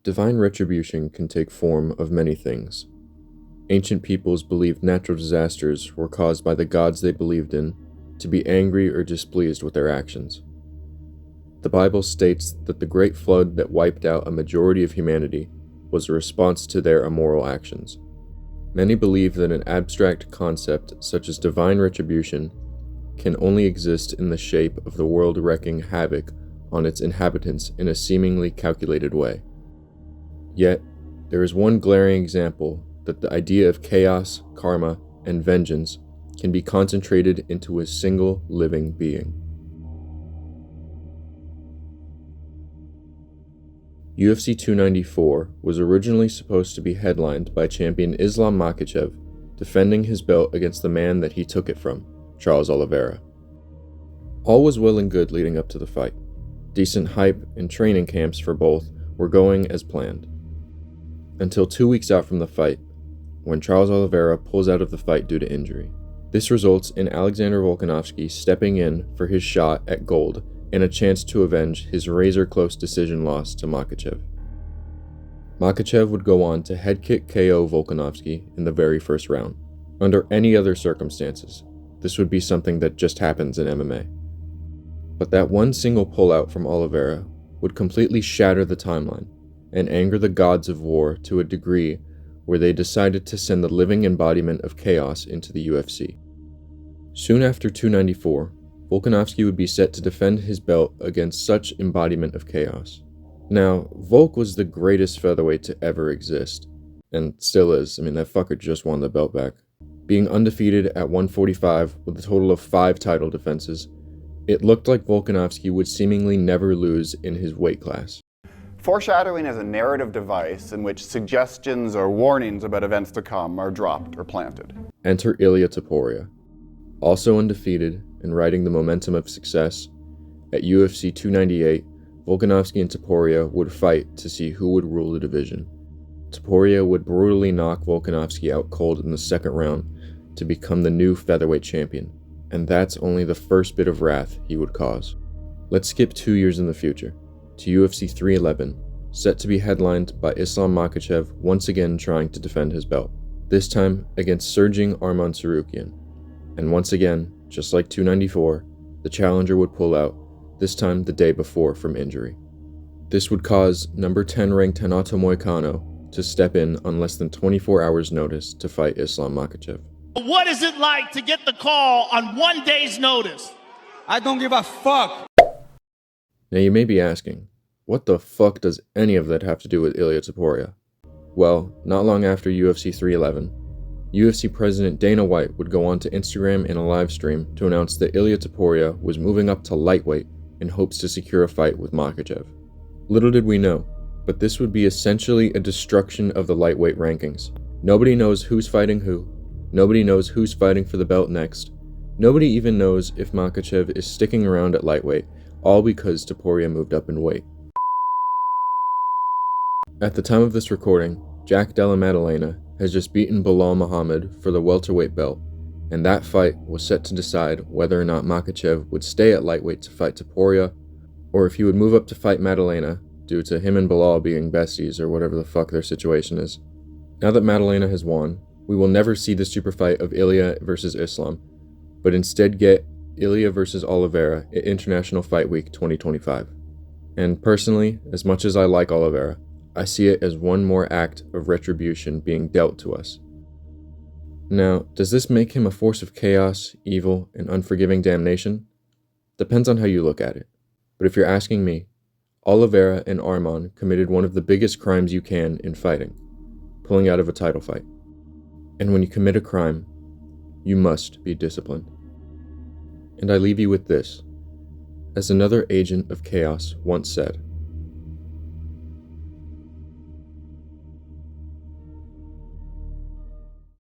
Divine retribution can take form of many things. Ancient peoples believed natural disasters were caused by the gods they believed in to be angry or displeased with their actions. The Bible states that the great flood that wiped out a majority of humanity was a response to their immoral actions. Many believe that an abstract concept such as divine retribution can only exist in the shape of the world wreaking havoc on its inhabitants in a seemingly calculated way. Yet, there is one glaring example that the idea of chaos, karma, and vengeance can be concentrated into a single living being. UFC 294 was originally supposed to be headlined by champion Islam Makhachev defending his belt against the man that he took it from, Charles Oliveira. All was well and good leading up to the fight. Decent hype and training camps for both were going as planned. Until 2 weeks out from the fight, when Charles Oliveira pulls out of the fight due to injury. This results in Alexander Volkanovski stepping in for his shot at gold and a chance to avenge his razor-close decision loss to Makhachev. Makhachev would go on to head-kick KO Volkanovski in the very first round. Under any other circumstances, this would be something that just happens in MMA. But that one single pullout from Oliveira would completely shatter the timeline and anger the gods of war to a degree where they decided to send the living embodiment of chaos into the UFC. Soon after 294, Volkanovski would be set to defend his belt against such embodiment of chaos. Now, Volk was the greatest featherweight to ever exist, and still is. That fucker just won the belt back. Being undefeated at 145 with a total of 5 title defenses, it looked like Volkanovski would seemingly never lose in his weight class. Foreshadowing is a narrative device in which suggestions or warnings about events to come are dropped or planted. Enter Ilia Topuria. Also undefeated and riding the momentum of success, at UFC 298, Volkanovski and Topuria would fight to see who would rule the division. Topuria would brutally knock Volkanovski out cold in the second round to become the new featherweight champion, and that's only the first bit of wrath he would cause. Let's skip 2 years in the future, to UFC 311, set to be headlined by Islam Makhachev once again trying to defend his belt, this time against surging Arman Tsarukyan. And once again, just like 294, the challenger would pull out, this time the day before from injury. This would cause number 10 ranked Renato Moicano to step in on less than 24 hours notice to fight Islam Makhachev. What is it like to get the call on 1 day's notice? I don't give a fuck. Now you may be asking, what the fuck does any of that have to do with Ilia Topuria? Well, not long after UFC 311, UFC President Dana White would go on to Instagram in a live stream to announce that Ilia Topuria was moving up to lightweight in hopes to secure a fight with Makhachev. Little did we know, but this would be essentially a destruction of the lightweight rankings. Nobody knows who's fighting who. Nobody knows who's fighting for the belt next. Nobody even knows if Makhachev is sticking around at lightweight, all because Topuria moved up in weight. At the time of this recording, Jack Della Maddalena has just beaten Bilal Muhammad for the welterweight belt, and that fight was set to decide whether or not Makhachev would stay at lightweight to fight Topuria, or if he would move up to fight Maddalena due to him and Bilal being besties or whatever the fuck their situation is. Now that Maddalena has won, we will never see the super fight of Ilia versus Islam, but instead get Ilia versus Oliveira at International Fight Week 2025. And personally, as much as I like Oliveira, I see it as one more act of retribution being dealt to us. Now, does this make him a force of chaos, evil, and unforgiving damnation? Depends on how you look at it. But if you're asking me, Oliveira and Arman committed one of the biggest crimes you can in fighting, pulling out of a title fight. And when you commit a crime, you must be disciplined. And I leave you with this. As another agent of chaos once said,